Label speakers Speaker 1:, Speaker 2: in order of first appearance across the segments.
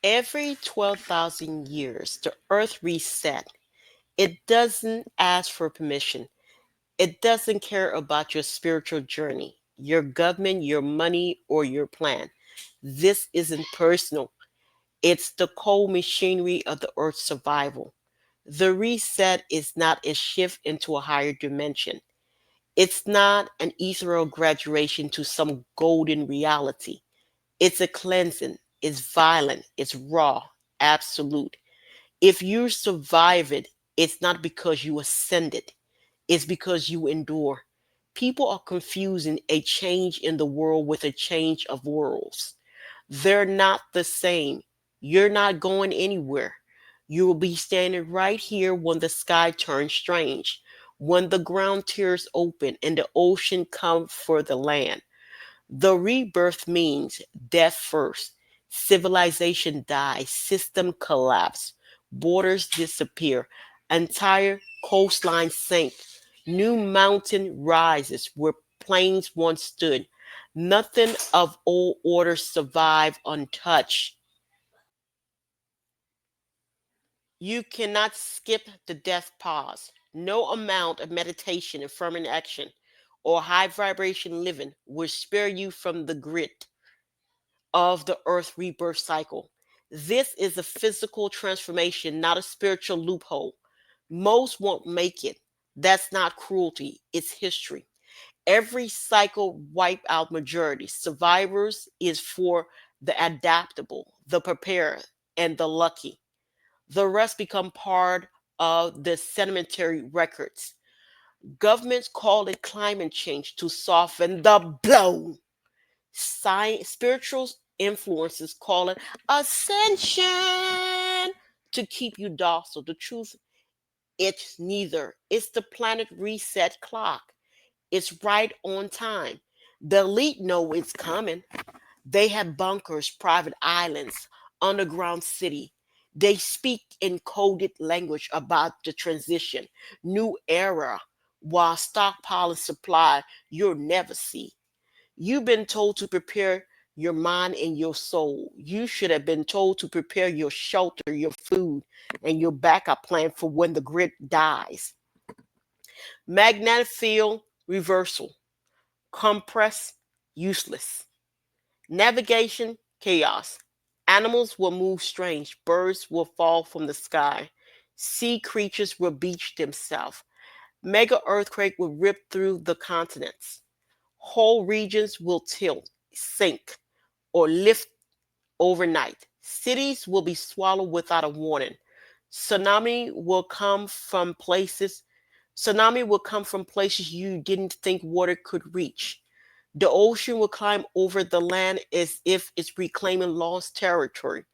Speaker 1: Every 12,000 years, the earth reset. It doesn't ask for permission. It doesn't care about your spiritual journey, your government, your money, or your plan. This isn't personal. It's the cold machinery of the earth's survival. The reset is not a shift into a higher dimension. It's not an ethereal graduation to some golden reality. It's a cleansing. It's violent. It's raw. Absolute. If you survive it, it's not because you ascended, it's because you endure. People are confusing a change in the world with a change of worlds. They're not the same. You're not going anywhere. You will be standing right here when the sky turns strange, when the ground tears open and the ocean comes for the land. The rebirth means death first. Civilization dies, system collapse, borders disappear, entire coastline sink, new mountain rises where plains once stood. Nothing of old order survive untouched. You cannot skip the death pause. No amount of meditation, affirming action, or high vibration living will spare you from the grit of the earth rebirth cycle. This is a physical transformation, not a spiritual loophole. Most won't make it. That's not cruelty, it's history. Every cycle wipe out majority. Survivors is for the adaptable, the prepared, and the lucky. The rest become part of the sedimentary records. Governments call it climate change to soften the blow. Science, spiritual influences call it ascension to keep you docile. The truth, it's neither. It's the planet reset clock. It's right on time. The elite know it's coming. They have bunkers, private islands, underground city. They speak in coded language about the transition, new era, while stockpiling supply you'll never see. You've been told to prepare your mind and your soul. You should have been told to prepare your shelter, your food, and your backup plan for when the grid dies. Magnetic field reversal. Compress, useless. Navigation, chaos. Animals will move strange. Birds will fall from the sky. Sea creatures will beach themselves. Mega earthquake will rip through the continents. Whole regions will tilt, sink, or lift overnight. Cities will be swallowed without a warning. Tsunami will come from places Tsunami will come from places you didn't think water could reach. The ocean will climb over the land as if it's reclaiming lost territory.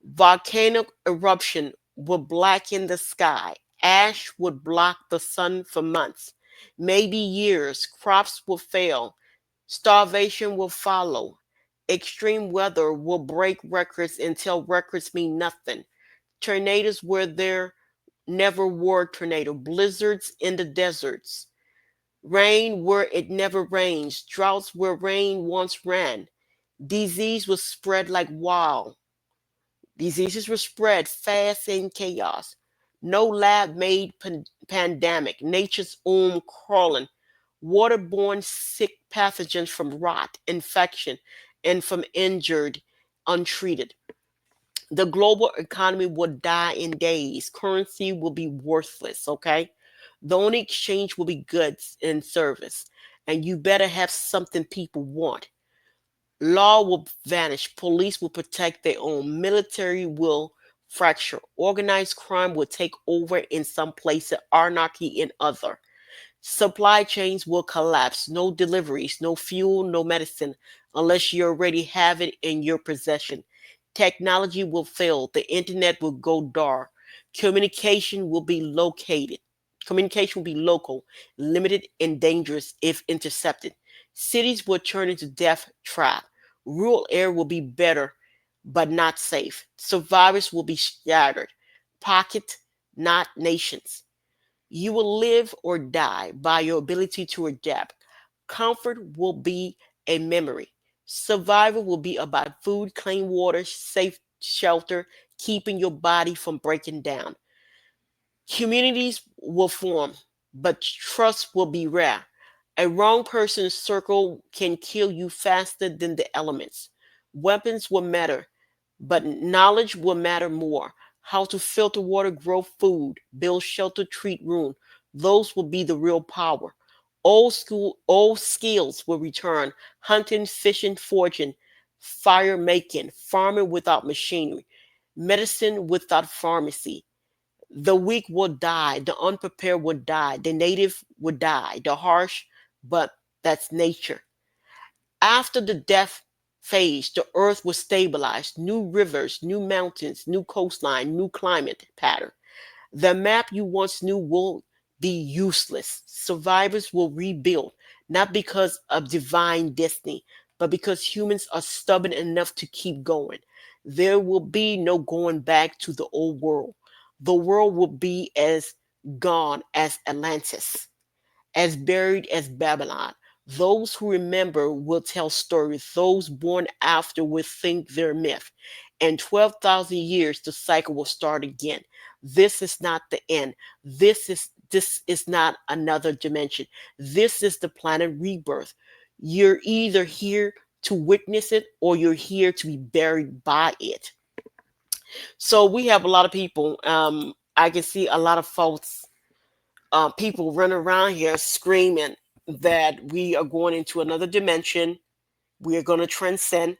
Speaker 1: Volcanic eruption will blacken the sky. Ash would block the sun for months, maybe years. Crops will fail. Starvation will follow. Extreme weather will break records until records mean nothing. Tornadoes where there never were tornado. Blizzards in the deserts. Rain where it never rains. Droughts where rain once ran. Disease will spread like wild. Diseases will spread fast in chaos. No lab made pandemic. Nature's own crawling. Waterborne sick pathogens from rot, infection, and from injured, untreated. The global economy will die in days. Currency will be worthless, okay? The only exchange will be goods and service. And you better have something people want. Law will vanish. Police will protect their own. Military will fracture. Organized crime will take over in some places, anarchy in other. Supply chains will collapse. No deliveries, no fuel, no medicine, unless you already have it in your possession. Technology will fail. The internet will go dark. Communication will be located. Communication will be local, limited, and dangerous if intercepted. Cities will turn into death trap. Rural air will be better, but not safe. Survivors will be scattered. Pocket, not nations. You will live or die by your ability to adapt. Comfort will be a memory. Survival will be about food, clean water, safe shelter, keeping your body from breaking down. Communities will form, but trust will be rare. A wrong person's circle can kill you faster than the elements. Weapons will matter, but knowledge will matter more. How to filter water, grow food, build shelter, treat ruin. Those will be the real power. Old skills will return. Hunting, fishing, foraging, fire making, farming without machinery, medicine without pharmacy. The weak will die, the unprepared will die, the native will die, the harsh, but that's nature. After the death phase, the earth will stabilize, new rivers, new mountains, new coastline, new climate pattern. The map you once knew will be useless. Survivors will rebuild, not because of divine destiny, but because humans are stubborn enough to keep going. There will be no going back to the old world. The world will be as gone as Atlantis, as buried as Babylon. Those who remember will tell stories. Those born after will think they're myth. In 12,000 years, the cycle will start again. This is not the end. This is not another dimension. This is the planet rebirth. You're either here to witness it or you're here to be buried by it. So we have a lot of people. I can see a lot of folks, people running around here screaming that we are going into another dimension. We are going to transcend.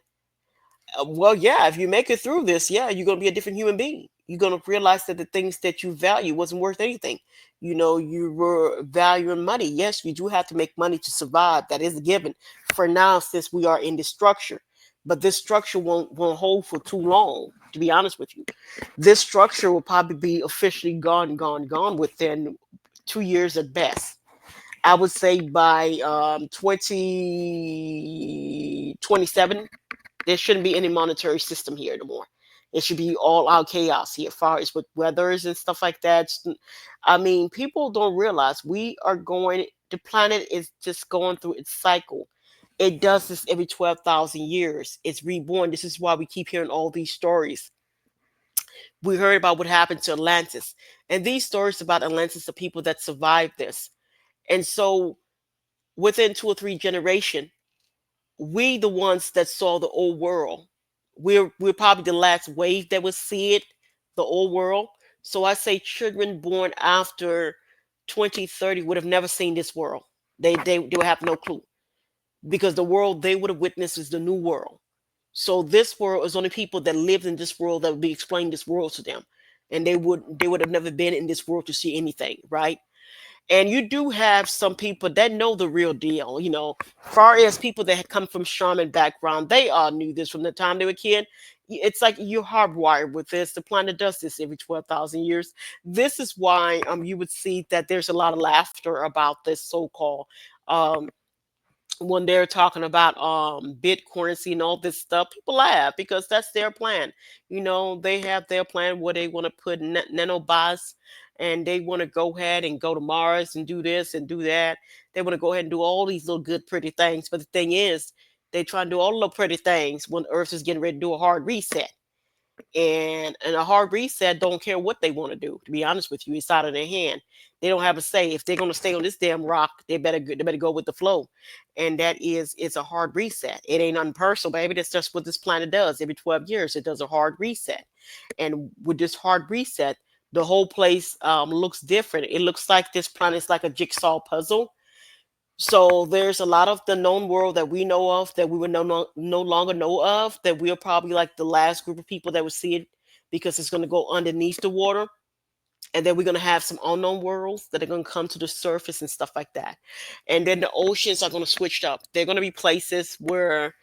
Speaker 1: Well, yeah, if you make it through this, yeah, you're going to be a different human being. You're going to realize that the things that you value wasn't worth anything. You were valuing money. Yes, you do have to make money to survive. That is a given for now, since we are in this structure. But this structure won't hold for too long, to be honest with you. This structure will probably be officially gone within 2 years at best. I would say by 2027, there shouldn't be any monetary system here anymore. It should be all out chaos here, as far as with weathers and stuff like that. I mean, people don't realize the planet is just going through its cycle. It does this every 12,000 years. It's reborn. This is why we keep hearing all these stories. We heard about what happened to Atlantis. And these stories about Atlantis are people that survived this. And so within 2 or 3 generations, we the ones that saw the old world. We're probably the last wave that would see it, the old world. So I say children born after 2030 would have never seen this world. They would have no clue, because the world they would have witnessed is the new world. So this world is only people that lived in this world that would be explaining this world to them. And they would have never been in this world to see anything, right? And you do have some people that know the real deal, far as people that had come from shaman background. They all knew this from the time they were kid. It's like you're hardwired with this. The planet does this every 12,000 years. This is why you would see that there's a lot of laughter about this so-called, um when they're talking about bit currency and all this stuff. People laugh because that's their plan. They have their plan where they want to put nanobots, and they want to go ahead and go to Mars and do this and do that. They want to go ahead and do all these little good pretty things, but the thing is, they try to do all the little pretty things when Earth is getting ready to do a hard reset. And a hard reset don't care what they want to do. To be honest with you, it's out of their hand. They don't have a say. If they're going to stay on this damn rock, they better go with the flow. And that is, it's a hard reset. It ain't nothing personal, baby. That's just what this planet does. Every 12 years, it does a hard reset. And with this hard reset, the whole place looks different. It looks like this planet is like a jigsaw puzzle. So there's a lot of the known world that we know of that we would no longer know of, that we're probably like the last group of people that would see it, because it's going to go underneath the water. And then we're going to have some unknown worlds that are going to come to the surface and stuff like that. And then the oceans are going to switch up. They're going to be places where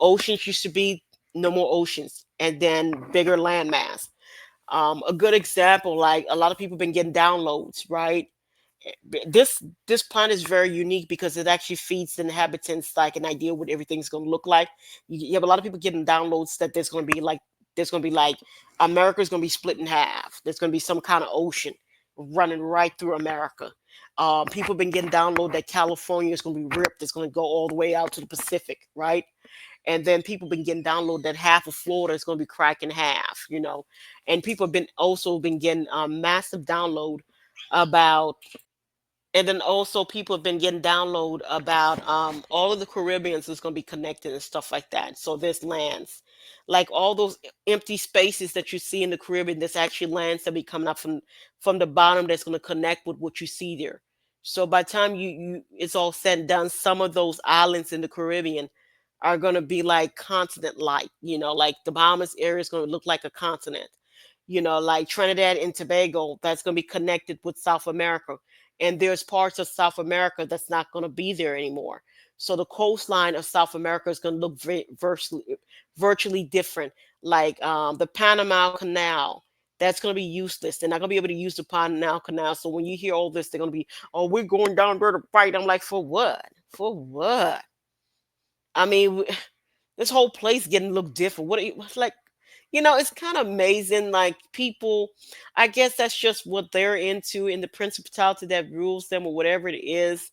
Speaker 1: oceans used to be, no more oceans, and then bigger landmass. A good example, like a lot of people been getting downloads, right? This planet is very unique because it actually feeds the inhabitants like an idea what everything's going to look like. You have a lot of people getting downloads that there's going to be like America's going to be split in half. There's going to be some kind of ocean running right through America. People been getting download that California is going to be ripped. It's going to go all the way out to the Pacific, right? And then people been getting downloaded that half of Florida is going to be cracked in half, and people have been also been getting massive download about, and then also people have been getting download about all of the Caribbeans is going to be connected and stuff like that. So there's lands, like all those empty spaces that you see in the Caribbean. There's actually lands that be coming up from the bottom that's going to connect with what you see there. So by the time you it's all said and done, some of those islands in the Caribbean are going to be like continent like, like the Bahamas area is going to look like a continent, like Trinidad and Tobago, that's going to be connected with South America. And there's parts of South America that's not going to be there anymore. So the coastline of South America is going to look virtually different. Like the Panama Canal, that's going to be useless. They're not going to be able to use the Panama Canal. So when you hear all this, they're going to be, oh, we're going down there to fight. I'm like, for what? For what? I mean, this whole place getting look different. What's like, it's kind of amazing. Like people, I guess that's just what they're into in the principality that rules them, or whatever it is,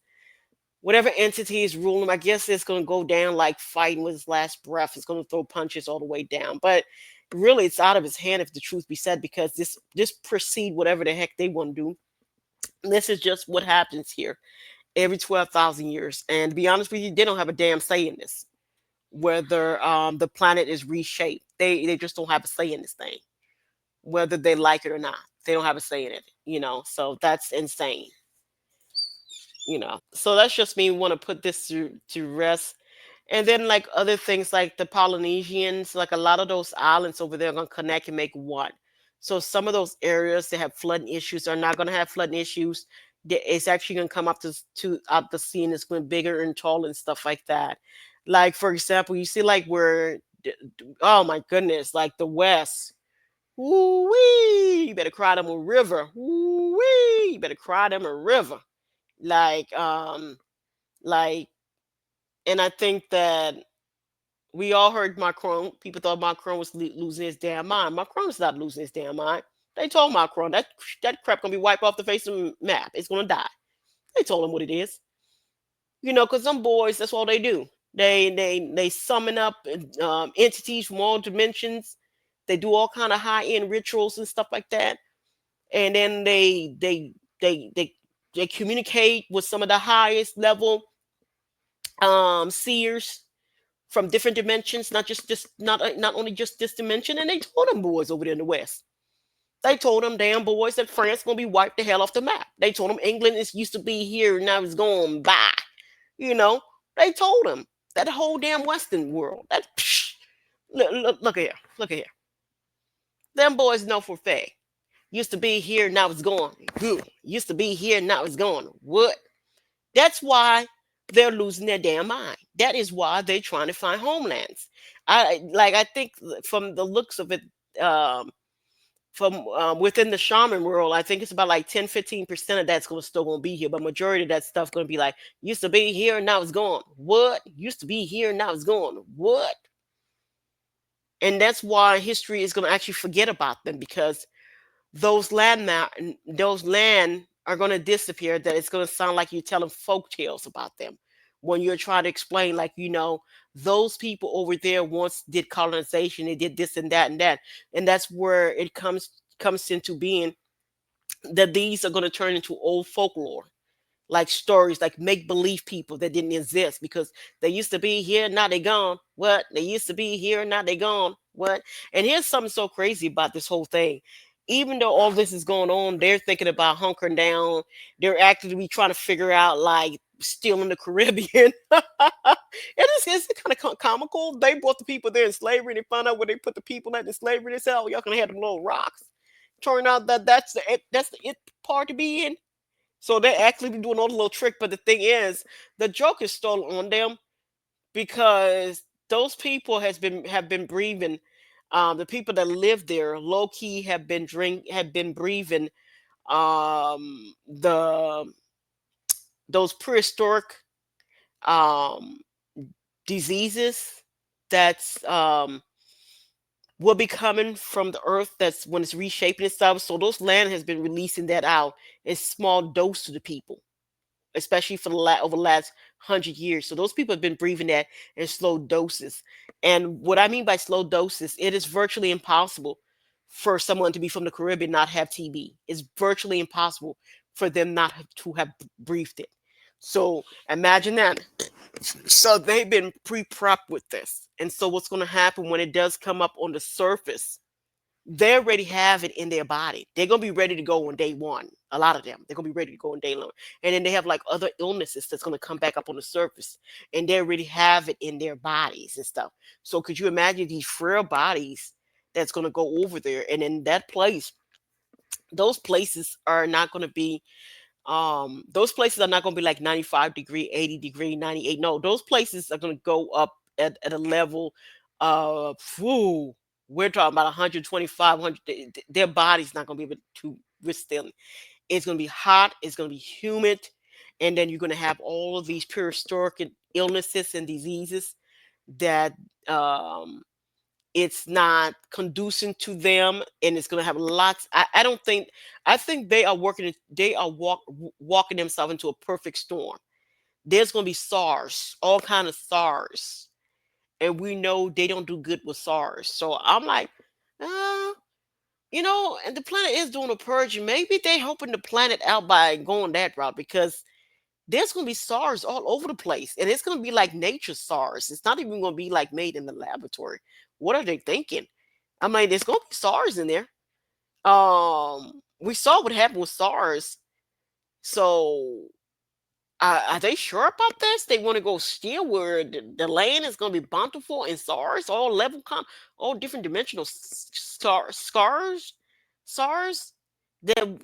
Speaker 1: whatever entity is ruling them. I guess it's going to go down like fighting with his last breath. It's going to throw punches all the way down. But really, it's out of his hand, if the truth be said, because this proceed whatever the heck they want to do. This is just what happens here every 12,000 years. And to be honest with you, they don't have a damn say in this, whether the planet is reshaped. They just don't have a say in this thing, whether they like it or not. They don't have a say in it, So that's insane, So that's just me want to put this to rest. And then like other things like the Polynesians, like a lot of those islands over there are gonna connect and make one. So some of those areas that have flooding issues are not gonna have flooding issues. It's actually gonna come up to out the sea, and it's going bigger and taller and stuff like that. Like for example, you see like where oh my goodness, like the West. Woo wee! You better cry them a river. Woo wee! You better cry them a river. Like like, and I think that we all heard Macron. People thought Macron was losing his damn mind. Macron is not losing his damn mind. They told Macron that crap gonna be wiped off the face of the map. It's gonna die. They told him what it is. Because some boys, that's all they do. They summon up entities from all dimensions. They do all kind of high end rituals and stuff like that, and then they they communicate with some of the highest level seers from different dimensions, not only just this dimension. And they told them boys over there in the West. They told them damn boys that France gonna be wiped the hell off the map. They told them England is used to be here, now it's going by. You know, they told them that whole damn Western world. That look at here. Them boys know for a fact. Used to be here, now it's gone. Good. Used to be here, now it's gone. What? That's why they're losing their damn mind. That is why they're trying to find homelands. I think from the looks of it, um, from within the shaman world, I think it's about like 10-15% of that's still gonna be here, but majority of that stuff gonna be like used to be here, now it's gone. What? Used to be here, now it's gone. What? And that's why history is gonna actually forget about them, because those land are going to disappear. That it's going to sound like you're telling folk tales about them when you're trying to explain, like, those people over there once did colonization, they did this and that and that. And that's where it comes into being, that these are going to turn into old folklore, like stories, like make believe people that didn't exist, because they used to be here, now they gone. What? They used to be here, now they gone. What? And here's something so crazy about this whole thing. Even though all this is going on, they're thinking about hunkering down. They're actively trying to figure out like stealing the Caribbean. It's kind of comical. They brought the people there in slavery. They found out where they put the people at in slavery. They said, "Oh, y'all can have them little rocks." Turned out that that's the it part to be in. So they're actually doing all the little trick. But the thing is, the joke is still on them, because those people have been breathing. The people that live there, low key, have been breathing the those prehistoric um, diseases that's will be coming from the earth. That's when it's reshaping itself. So those land has been releasing that out in small dose to the people, especially for over the last 100 years. So those people have been breathing that in slow doses. And what I mean by slow doses, it is virtually impossible for someone to be from the Caribbean not have TB. It's virtually impossible for them not to have breathed it. So imagine that. So they've been pre-prepped with this. And so what's going to happen when it does come up on the surface? They already have it in their body. They're gonna be ready to go on day one. A lot of them, they're gonna be ready to go on day one. And then they have like other illnesses that's gonna come back up on the surface, and they already have it in their bodies and stuff. So could you imagine these frail bodies that's gonna go over there, and in that place, those places are not gonna be those places are not going to be like 95 degree, 80 degree, 98. No, those places are going to go up at a level of whew, we're talking about 125, 100. Their body's not going to be able to withstand. It's going to be hot, it's going to be humid, and then you're going to have all of these prehistoric illnesses and diseases that um it's not conducive to them, and it's going to have lots. I don't think, I think they are working, they are walking themselves into a perfect storm. There's going to be SARS, all kind of SARS, and we know they don't do good with SARS. So I'm like, uh, and the planet is doing a purge. Maybe they helping the planet out by going that route, because there's going to be SARS all over the place, and it's going to be like nature SARS. It's not even going to be like made in the laboratory. What are they thinking? I mean, there's going to be SARS in there. We saw what happened with SARS. So are they sure about this? They want to go steal where the land is going to be bountiful in SARS, all level all different dimensional SARS that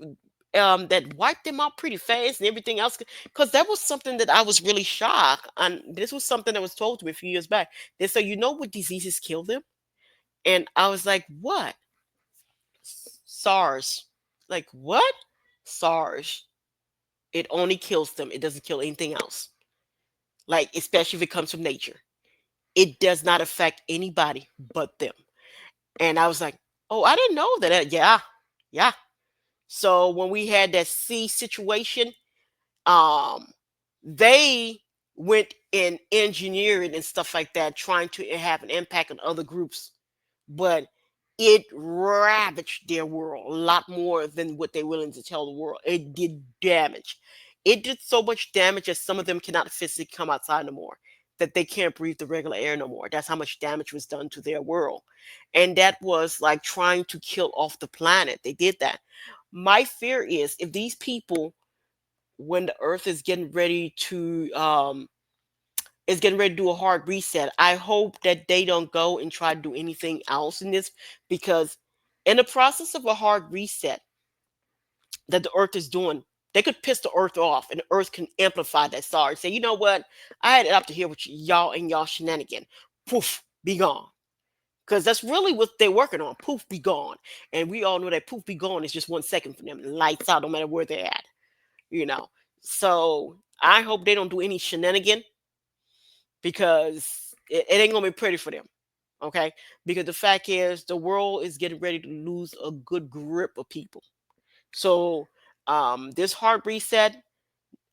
Speaker 1: that wiped them out pretty fast and everything else. Because that was something that I was really shocked, and this was something that was told to me a few years back. They said, you know what diseases kill them? And I was like, what? SARS. Like, what? SARS. It only kills them. It doesn't kill anything else. Like, especially if it comes from nature. It does not affect anybody but them. And I was like, oh, I didn't know that. Yeah. Yeah. So when we had that sea situation, um, they went and engineered and stuff like that, trying to have an impact on other groups, but it ravaged their world a lot more than what they're willing to tell the world. It did damage. It did so much damage that some of them cannot physically come outside no more, that they can't breathe the regular air no more. That's how much damage was done to their world. And that was like trying to kill off the planet. They did that. My fear is, if these people, when the earth is getting ready to do a hard reset, I hope that they don't go and try to do anything else in this, because in the process of a hard reset that the earth is doing, they could piss the earth off, and the earth can amplify that sorry. Say, you know what? I had it up to here with y'all and y'all shenanigan. Poof, be gone. Because that's really what they're working on. Poof, be gone. And we all know that poof, be gone is just 1 second for them. Lights out, no matter where they're at. You know. So I hope they don't do any shenanigan, because it ain't gonna be pretty for them. Okay, because the fact is, the world is getting ready to lose a good grip of people. So this hard reset,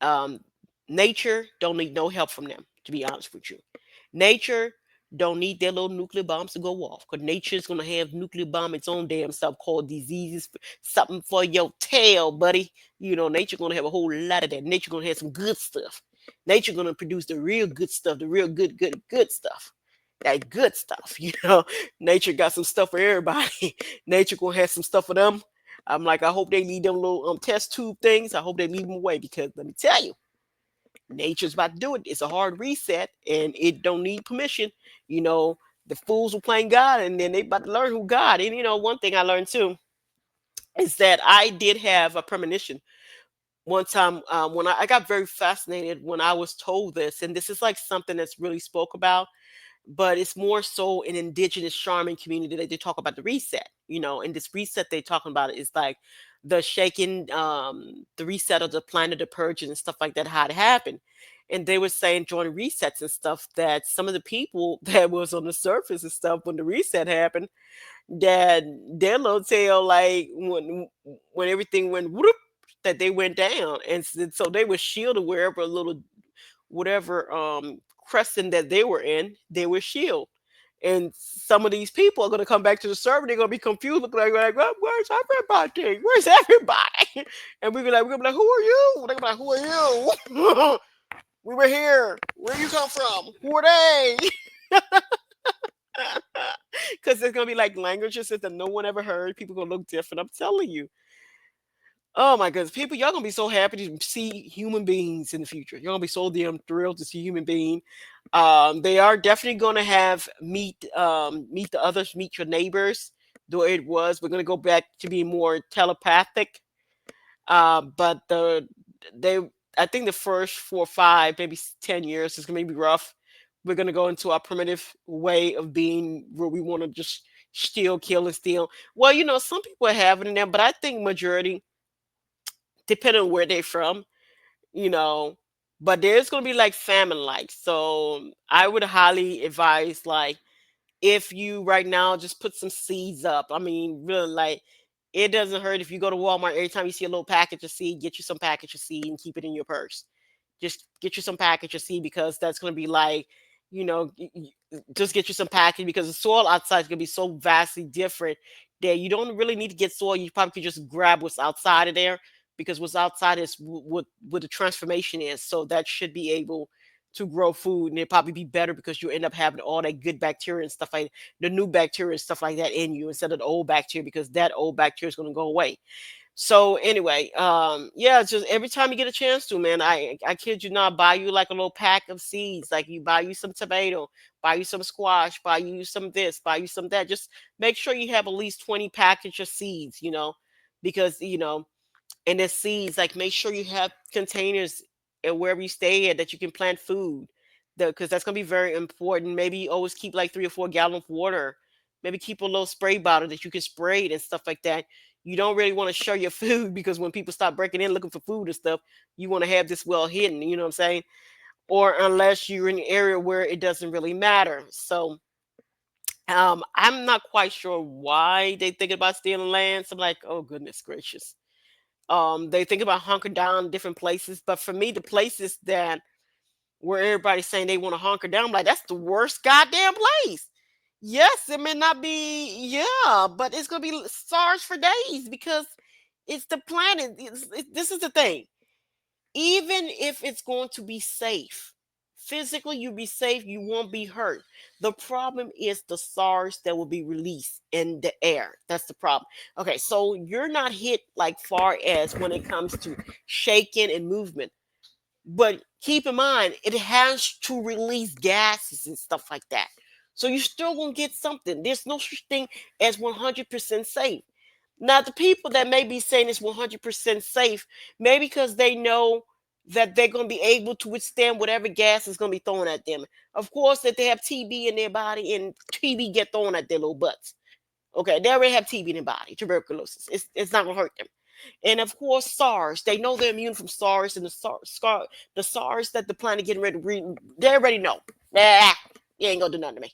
Speaker 1: um, nature don't need no help from them, to be honest with you. Nature don't need their little nuclear bombs to go off, because nature's gonna have nuclear bomb its own damn stuff called diseases, something for your tail, buddy. Nature gonna have a whole lot of that. Nature gonna have some good stuff. Nature gonna produce the real good stuff, the real good stuff. That good stuff. Nature got some stuff for everybody. Nature gonna have some stuff for them. I'm like, I hope they leave them little test tube things. I hope they leave them away, because let me tell you, nature's about to do it. It's a hard reset, and it don't need permission. The fools were playing God, and then they about to learn who God. And one thing I learned too is that I did have a premonition one time, when I got very fascinated when I was told this, and this is like something that's really spoke about, but it's more so in indigenous shaman community that they talk about the reset. And this reset they talking about is like the shaking, the reset of the planet, the purge and stuff like that, how it happened. And they were saying during resets and stuff that some of the people that was on the surface and stuff, when the reset happened, that their little tail, like when everything went whoop, that they went down, and so they were shielded wherever little whatever crescent that they were in, they were shielded. And some of these people are going to come back to the server. They're going to be confused, looking like "Well, where's everybody? Where's everybody?" And we're gonna be like, "Who are you?" They're gonna be like, "Who are you?" We were here. Where you come from? Who are they? Because there's gonna be like languages that no one ever heard. People gonna look different. I'm telling you. Oh my goodness, people, y'all gonna be so happy to see human beings in the future. You're gonna be so damn thrilled to see human being. They are definitely gonna have meet the others, meet your neighbors. Though it was, we're gonna go back to being more telepathic. But they, I think the first 4 or 5, maybe 10 years is gonna be rough. We're gonna go into our primitive way of being, where we want to just steal, kill, and steal. Well, some people have it in them, but I think majority, depending on where they're from, you know. But there's gonna be like famine, like, so I would highly advise, like, if you right now just put some seeds up. I mean, really, like, it doesn't hurt if you go to Walmart every time you see a little package of seed, get you some package of seed and keep it in your purse. Just get you some package of seed, because that's going to be like, just get you some package, because the soil outside is going to be so vastly different that you don't really need to get soil. You probably could just grab what's outside of there, because what's outside is what the transformation is. So that should be able to grow food, and it'd probably be better, because you end up having all that good bacteria and stuff, like the new bacteria and stuff like that in you, instead of the old bacteria, because that old bacteria is going to go away. So anyway, yeah, just every time you get a chance to, man, I kid you not, buy you like a little pack of seeds. Like, you buy you some tomato, buy you some squash, buy you some this, buy you some that. Just make sure you have at least 20 package of seeds, because and the seeds, like, make sure you have containers and wherever you stay at, that you can plant food, because that's going to be very important. Maybe you always keep like 3 or 4 gallons of water. Maybe keep a little spray bottle that you can spray it and stuff like that. You don't really want to share your food, because when people start breaking in looking for food and stuff, you want to have this well hidden, you know what I'm saying? Or unless you're in an area where it doesn't really matter. So I'm not quite sure why they think about stealing land. So I'm like, oh goodness gracious. They think about hunker down in different places, but for me, the places that where everybody's saying they want to hunker down, I'm like, that's the worst goddamn place. Yes, it may not be, yeah, but it's gonna be SARS for days, because it's the planet. This is the thing. Even if it's going to be safe, physically you'll be safe, you won't be hurt. The problem is the SARS that will be released in the air. That's the problem. Okay, so you're not hit like far as when it comes to shaking and movement. But keep in mind, it has to release gases and stuff like that. So you're still gonna get something. There's no such thing as 100% safe. Now, the people that may be saying it's 100% safe, maybe because they know that they're going to be able to withstand whatever gas is going to be thrown at them. Of course, that they have TB in their body, and TB get thrown at their little butts. Okay, they already have TB in their body, tuberculosis. It's not going to hurt them. And of course, SARS. They know they're immune from SARS, and the SARS that the planet getting ready to they already know. Nah, you ain't gonna do nothing to me.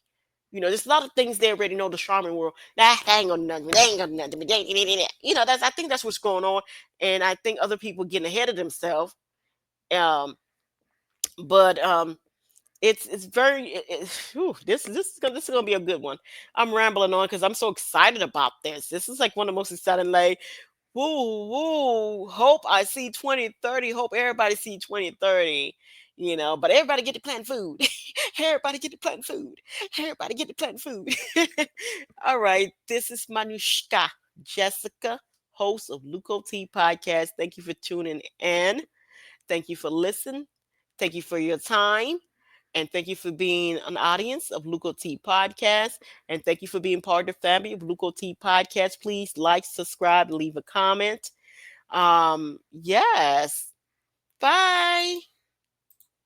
Speaker 1: There's a lot of things they already know. The shaman world, nah, they ain't gonna do nothing. They ain't gonna do nothing to me. That's, I think that's what's going on, and I think other people getting ahead of themselves. Um, but it's very whew, this is gonna be a good one. I'm rambling on because I'm so excited about this. This is like one of the most exciting, like, woo, woo. Hope I see 2030. Hope everybody see 2030. But everybody get to plant food. Everybody get to plant food. Everybody get to plant food. All right. This is Manushka Jessica, host of Luco T Podcast. Thank you for tuning in. Thank you for listening. Thank you for your time. And thank you for being an audience of Luco T Podcast. And thank you for being part of the family of Luco T Podcast. Please like, subscribe, leave a comment. Yes. Bye.